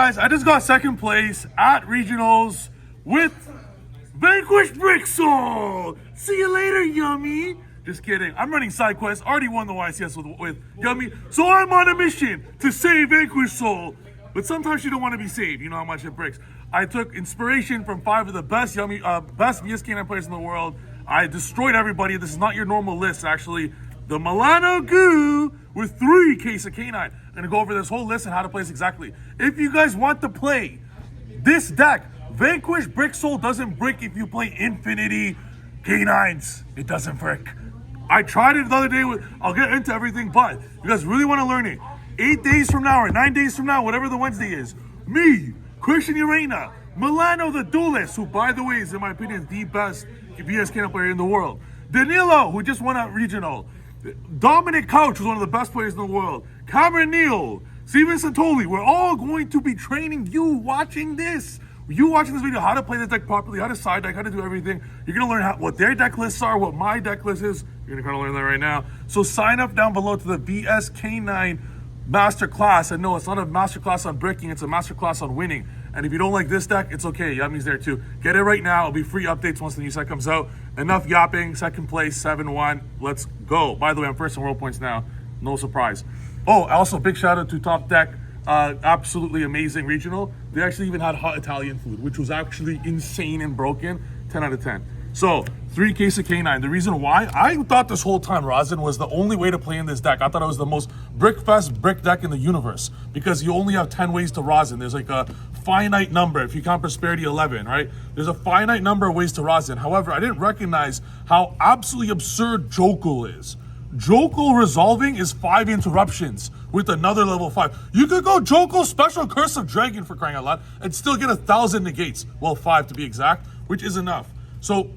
guys, I just got second place at regionals with Vanquish Brixel. See you later, Yummy. Just kidding. I'm running side quests. Already won the YCS with Yummy. So I'm on a mission to save Vanquish Soul. But sometimes you don't want to be saved. You know how much it breaks. I took inspiration from 5 of the best best VSK9 players in the world. I destroyed everybody. This is not your normal list, actually. The Milano Goo with 3 Case of K9. I'm going to go over this whole list and how to play this exactly. If you guys want to play this deck, Vanquish Brixel doesn't brick if you play Infinity K9s. It doesn't brick. I tried it the other day. I'll get into everything, but you guys really want to learn it. 8 days from now or 9 days from now, whatever the Wednesday is, me, Christian Urena, Milano the Duelist, who by the way is in my opinion the best VSK player in the world, Danilo, who just won out regional, Dominic Couch, who's one of the best players in the world, Cameron Neal, Steven Santoli, we're all going to be training you watching this. You watching this video, how to play this deck properly, how to side deck, how to do everything. You're going to learn what their deck lists are, what my deck list is. You're going to kind of learn that right now. So sign up down below to the VSK9 Masterclass. And no, it's not a masterclass on bricking, it's a masterclass on winning. And if you don't like this deck, it's okay. Yummy's there too. Get it right now. It'll be free updates once the new set comes out. Enough yapping. Second place, 7-1. Let's go. By the way, I'm first in world points now. No surprise. Oh, also big shout out to Top Deck. Absolutely amazing regional. They actually even had hot Italian food, which was actually insane and broken. 10 out of 10. So 3 Case of K9. The reason why, I thought this whole time Rosin was the only way to play in this deck. I thought it was the most brick-fest brick deck in the universe because you only have 10 ways to Rosin. There's like a finite number if you count Prosperity 11, right? There's a finite number of ways to Rosin. However, I didn't recognize how absolutely absurd Jokul is. Jokul resolving is 5 interruptions with another level 5. You could go Jokul Special Curse of Dragon for crying out loud and still get 1,000 negates. Well, 5 to be exact, which is enough. So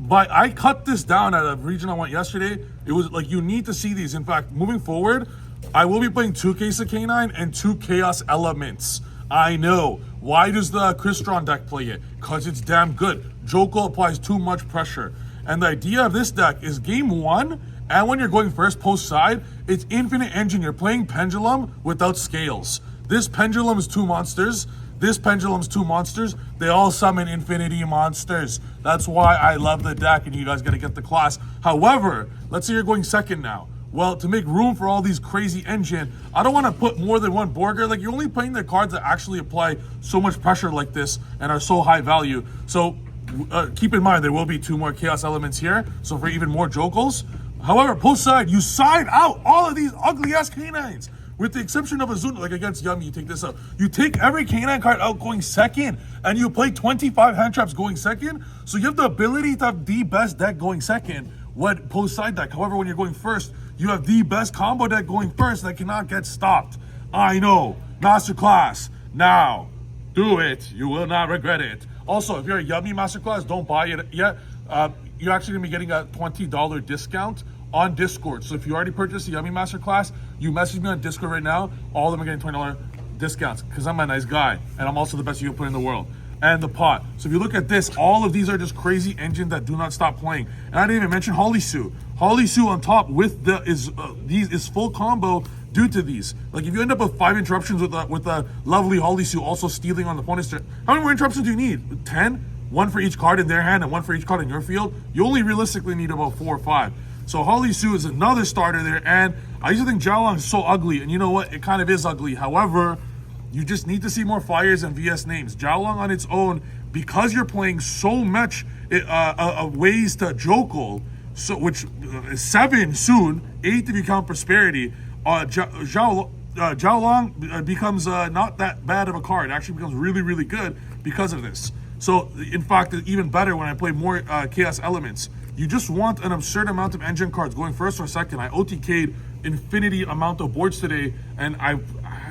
I cut this down at a region I went yesterday. It was like, you need to see these. In fact, moving forward, I will be playing 2 Case of K9 and 2 Chaos Elements. I know. Why does the Crystron deck play it? Because it's damn good. Jokul applies too much pressure. And the idea of this deck is game 1, and when you're going first post side, it's infinite engine. You're playing Pendulum without scales. This Pendulum is 2 monsters. This Pendulum's 2 monsters. They all summon infinity monsters. That's why I love the deck and you guys gotta get the class. However, let's say you're going second now. Well, to make room for all these crazy engine, I don't want to put more than 1 Borger. Like, you're only playing the cards that actually apply so much pressure like this and are so high value. So keep in mind, there will be 2 more Chaos Elements here. So for even more Jokuls. However, post side, you side out all of these ugly ass K9s. With the exception of Azuna, like against Yummy, you take this out. You take every K9 card out going second, and you play 25 hand traps going second. So you have the ability to have the best deck going second, what post side deck. However, when you're going first, you have the best combo deck going first that cannot get stopped. I know. Masterclass. Now. Do it. You will not regret it. Also, if you're a Yummy Masterclass, don't buy it yet. You're actually going to be getting a $20 discount on Discord. So if you already purchased the Yummy Masterclass, you message me on Discord right now. All of them are getting $20 discounts because I'm a nice guy and I'm also the best you player in the world. And the pot. So if you look at this, all of these are just crazy engines that do not stop playing. And I didn't even mention Holly Sue. Holly Sue on top with the is full combo due to these. Like if you end up with 5 interruptions with a lovely Holly Sue also stealing on the opponent's turn, how many more interruptions do you need? 10? 1 for each card in their hand and 1 for each card in your field. You only realistically need about 4 or 5. So Holly Sue is another starter there, and I used to think Jiaolong is so ugly, and you know what? It kind of is ugly. However, you just need to see more fires and VS names. Jiaolong on its own, because you're playing so much ways to Jokul, so which is 7 soon, 8 if you count Prosperity. Jiaolong becomes not that bad of a card. It actually becomes really, really good because of this. So, in fact, even better when I play more Chaos Elements. You just want an absurd amount of engine cards going first or second. I OTK'd infinity amount of boards today, and I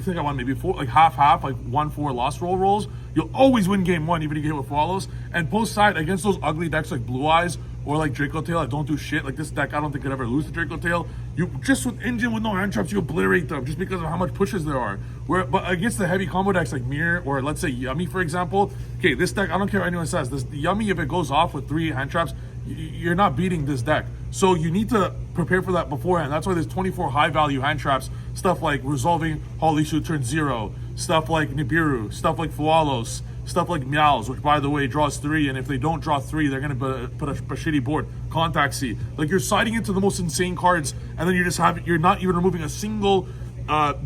think I won maybe 4, like half, like 1-4 lost rolls. You'll always win game 1, even if you get what follows. And post side against those ugly decks like Blue Eyes or like Draco Tail, I don't do shit. Like this deck, I don't think could ever lose to Draco Tail. You just with engine with no hand traps, you obliterate them just because of how much pushes there are. But against the heavy combo decks like Mirror or let's say Yummy, for example, okay, this deck, I don't care what anyone says, this Yummy, if it goes off with 3 hand traps, you're not beating this deck. So you need to prepare for that beforehand. That's why there's 24 high value hand traps, stuff like resolving Holly Sue turn 0, stuff like Nibiru, stuff like Fualos, stuff like Meows, which by the way draws 3, and if they don't draw 3, they're gonna put a shitty board. Contact C. Like, you're siding into the most insane cards, and then you're not even removing a single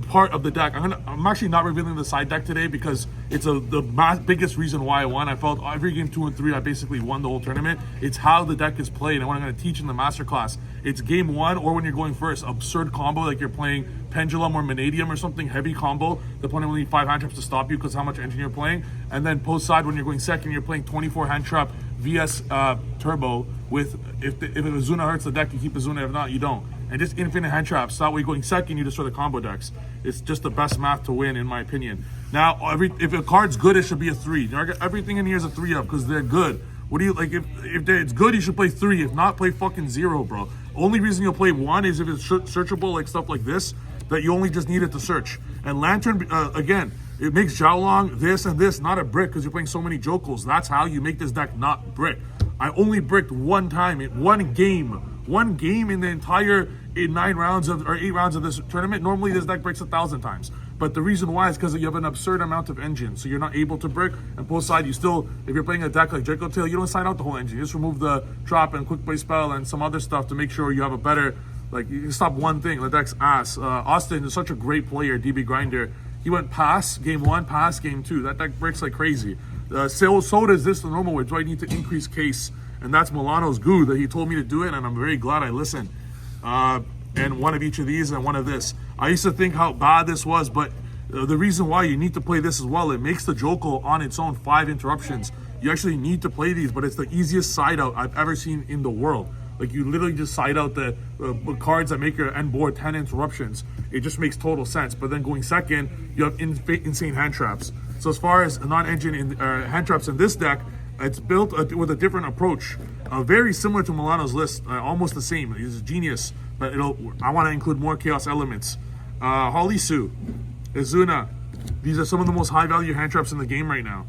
part of the deck. I'm actually not revealing the side deck today because it's the biggest reason why I won. I felt every game 2 and 3, I basically won the whole tournament. It's how the deck is played, and what I'm going to teach in the masterclass. It's game 1, or when you're going first, absurd combo like you're playing Pendulum or Manadium or something, heavy combo. The opponent will need 5 hand traps to stop you because how much engine you're playing. And then post side, when you're going second, you're playing 24 hand trap VS Turbo with if Azuna hurts the deck, you keep Azuna. If not, you don't. And just infinite hand traps. That way, going second, you destroy the combo decks. It's just the best math to win, in my opinion. Now, if a card's good, it should be a 3. Everything in here is a 3 up because they're good. What do you like? If it's good, you should play 3. If not, play fucking 0, bro. Only reason you'll play 1 is if it's searchable, like stuff like this, that you only just need it to search. And Lantern, again, it makes Xiaolong this and this not a brick because you're playing so many Jokos. That's how you make this deck not brick. I only bricked 1 time in 1 game. 1 game in the entire 8 rounds of this tournament. Normally this deck breaks 1,000 times. But the reason why is because you have an absurd amount of engine. So you're not able to brick. And post side, you still, if you're playing a deck like Draco Tail, you don't side out the whole engine. You just remove the trap and quick play spell and some other stuff to make sure you have a better, like, you can stop one thing. The deck's ass. Austin is such a great player, DB Grinder. He went pass game 1, pass game 2. That deck breaks like crazy. So does this the normal way. Do I need to increase case? And that's Milano's goo that he told me to do it, and I'm very glad I listened. And one of each of these and one of this. I used to think how bad this was, but the reason why you need to play this as well, it makes the Joko on its own 5 interruptions. You actually need to play these, but it's the easiest side out I've ever seen in the world. Like, you literally just side out the cards that make your end board 10 interruptions. It just makes total sense. But then going second, you have insane hand traps. So as far as non-engine hand traps in this deck, it's built with a different approach, very similar to Milano's list, almost the same. He's a genius, but I want to include more chaos elements. Holisu, Azuna, these are some of the most high-value hand traps in the game right now.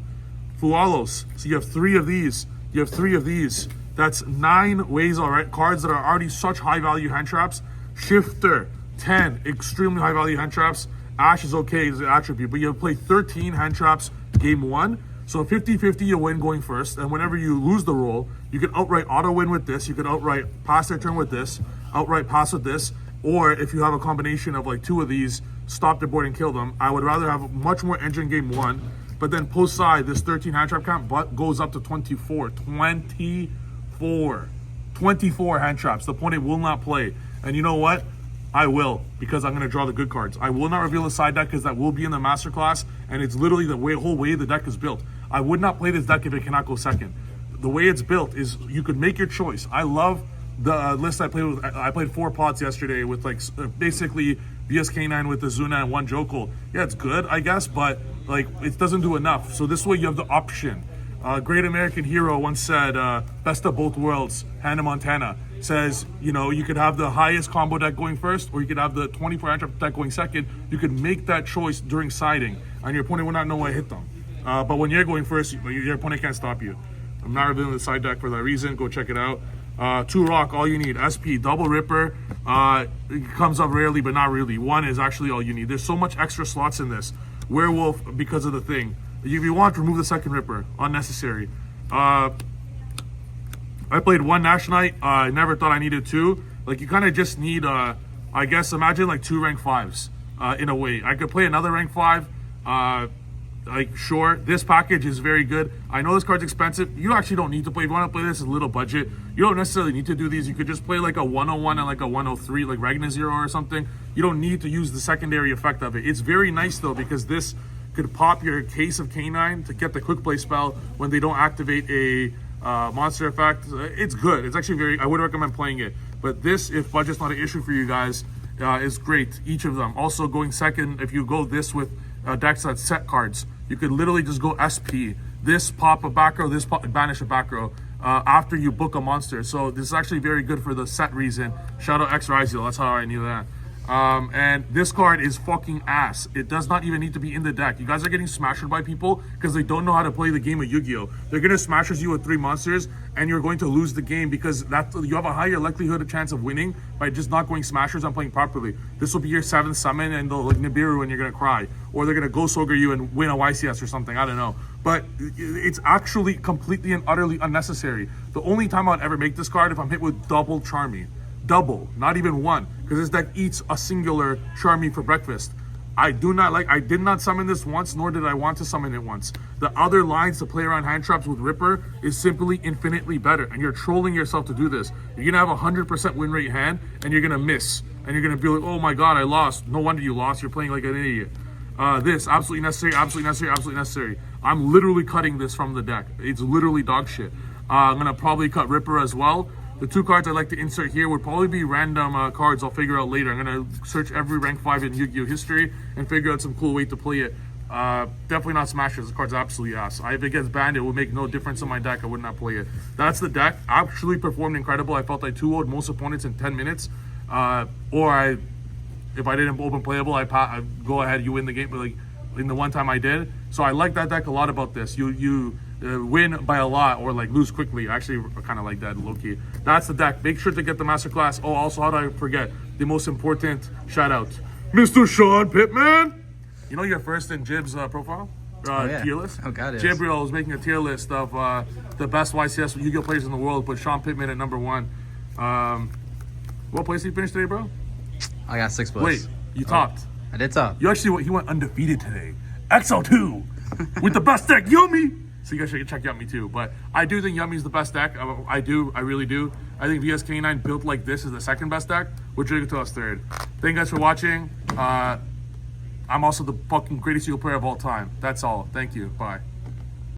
Fualos, so you have 3 of these. You have 3 of these. That's 9 ways, all right. Cards that are already such high-value hand traps. Shifter, 10 extremely high-value hand traps. Ash is okay as an attribute, but you have to play 13 hand traps game 1. So 50-50 you win going first, and whenever you lose the roll, you can outright auto-win with this, you can outright pass their turn with this, outright pass with this, or if you have a combination of like 2 of these, stop their board and kill them. I would rather have much more engine game 1, but then post side, this 13 hand trap count goes up to 24. 24 hand traps. The opponent will not play. And you know what? I will, because I'm going to draw the good cards. I will not reveal the side deck because that will be in the masterclass, and it's literally the whole way the deck is built. I would not play this deck if it cannot go second. The way it's built is you could make your choice. I love the list I played with. I played 4 pots yesterday with like basically VSK9 with Azuna and 1 Jokul. Yeah, it's good, I guess, but like it doesn't do enough. So this way you have the option. Great American Hero once said, best of both worlds, Hannah Montana, says, you know, you could have the highest combo deck going first, or you could have the 24 hand trap deck going second. You could make that choice during siding, and your opponent will not know what hit them. But when you're going first, your opponent can't stop you. I'm not revealing the side deck for that reason. Go check it out. 2 rock, all you need. SP, double Ripper. It comes up rarely, but not really. 1 is actually all you need. There's so much extra slots in this. Werewolf, because of the thing. If you want, remove the second Ripper. Unnecessary. I played 1 Nash Knight. I never thought I needed 2. Like, you kind of just need, I guess, imagine like 2 rank 5s in a way. I could play another rank 5. Like, sure, this package is very good. I know this card's expensive. You actually don't need to play. If you want to play this at a little budget, you don't necessarily need to do these. You could just play like a 101 and like a 103, like Ragnar Zero or something. You don't need to use the secondary effect of it. It's very nice, though, because this could pop your case of K9 to get the quick play spell when they don't activate a monster effect. It's good. It's actually very, I would recommend playing it. But this, if budget's not an issue for you guys, is great. Each of them. Also, going second, if you go this with decks that set cards, you could literally just go SP. This pop a back row, this banish a back row after you book a monster. So this is actually very good for the set reason. Shout out X Rizio, that's how I knew that. And this card is fucking ass. It does not even need to be in the deck. You guys are getting smashed by people because they don't know how to play the game of Yu-Gi-Oh! They're gonna smash you with 3 monsters, and you're going to lose the game because you have a higher likelihood of chance of winning by just not going smashers and playing properly. This will be your 7th summon, and they'll like Nibiru, and you're gonna cry, or they're gonna Ghost Ogre you and win a YCS or something. I don't know, but it's actually completely and utterly unnecessary. The only time I'd ever make this card if I'm hit with double Charmy. Double, not even one, because this deck eats a singular Charmy for breakfast. I did not summon this once, nor did I want to summon it once. The other lines to play around hand traps with Ripper is simply infinitely better, and you're trolling yourself to do this. You're gonna have a 100% win rate hand, and you're gonna miss, and you're gonna be like, oh my god, I lost. No wonder you lost, you're playing like an idiot. This, absolutely necessary, absolutely necessary, absolutely necessary. I'm literally cutting this from the deck. It's literally dog shit. I'm gonna probably cut Ripper as well. The 2 cards I'd like to insert here would probably be random cards I'll figure out later. I'm going to search every rank 5 in Yu-Gi-Oh! History and figure out some cool way to play it. Definitely not Smashers. This card's absolutely ass. If it gets banned, it would make no difference in my deck. I would not play it. That's the deck. Actually performed incredible. I felt I 2-0'd most opponents in 10 minutes. If I didn't open playable, I go ahead, you win the game. But like in the one time I did. So I like that deck a lot about this. You win by a lot or like lose quickly. I actually kind of like that low-key. That's the deck. Make sure to get the masterclass. Oh, also, how did I forget the most important shout out, Mr. Sean Pittman. You know your first in Jib's profile tier list. Oh god, Jibril was making a tier list of the best YCS Yu-Gi-Oh players in the world. Put Sean Pittman at number 1. What place did you finish today, bro? I got 6th place. Wait, you topped. I did top. You actually he went undefeated today. XL2 with the best deck, Yummy. So you guys should check Yummy too. But I do think Yummy's the best deck. I really do. I think VSK9 built like this is the 2nd best deck, with Dragatos 3rd. Thank you guys for watching. I'm also the fucking greatest Yu-Gi-Oh player of all time. That's all. Thank you. Bye.